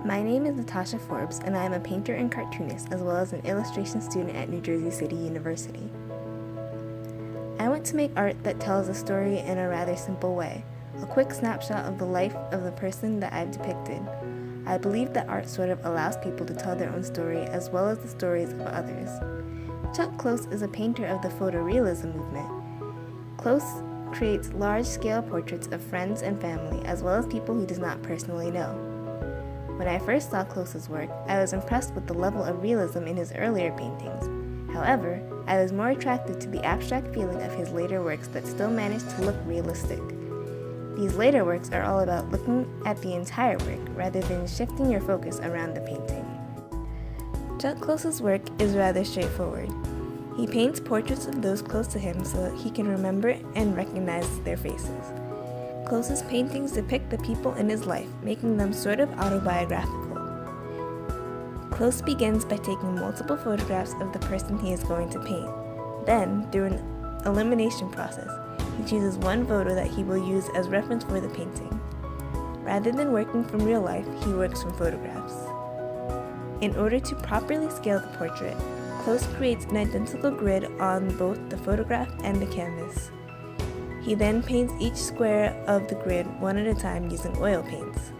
My name is Natasha Forbes, and I am a painter and cartoonist, as well as an illustration student at New Jersey City University. I want to make art that tells a story in a rather simple way, a quick snapshot of the life of the person that I've depicted. I believe that art sort of allows people to tell their own story as well as the stories of others. Chuck Close is a painter of the photorealism movement. Close creates large-scale portraits of friends and family, as well as people he does not personally know. When I first saw Close's work, I was impressed with the level of realism in his earlier paintings. However, I was more attracted to the abstract feeling of his later works that still managed to look realistic. These later works are all about looking at the entire work rather than shifting your focus around the painting. Chuck Close's work is rather straightforward. He paints portraits of those close to him so that he can remember and recognize their faces. Close's paintings depict the people in his life, making them sort of autobiographical. Close begins by taking multiple photographs of the person he is going to paint. Then, through an elimination process, he chooses one photo that he will use as reference for the painting. Rather than working from real life, he works from photographs. In order to properly scale the portrait, Close creates an identical grid on both the photograph and the canvas. He then paints each square of the grid one at a time using oil paints.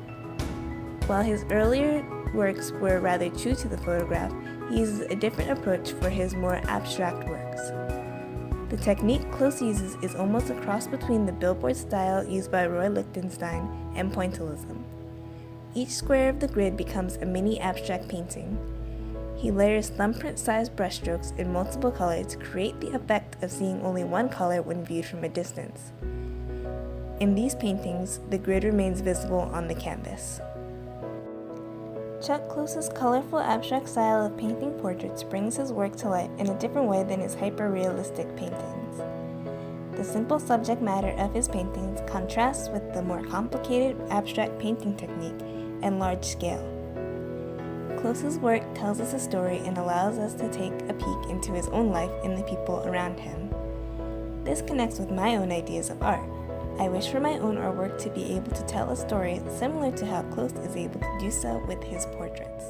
While his earlier works were rather true to the photograph, he uses a different approach for his more abstract works. The technique Close uses is almost a cross between the billboard style used by Roy Lichtenstein and pointillism. Each square of the grid becomes a mini abstract painting. He layers thumbprint-sized brushstrokes in multiple colors to create the effect of seeing only one color when viewed from a distance. In these paintings, the grid remains visible on the canvas. Chuck Close's colorful abstract style of painting portraits brings his work to life in a different way than his hyper-realistic paintings. The simple subject matter of his paintings contrasts with the more complicated abstract painting technique and large scale. Close's work tells us a story and allows us to take a peek into his own life and the people around him. This connects with my own ideas of art. I wish for my own artwork to be able to tell a story similar to how Close is able to do so with his portraits.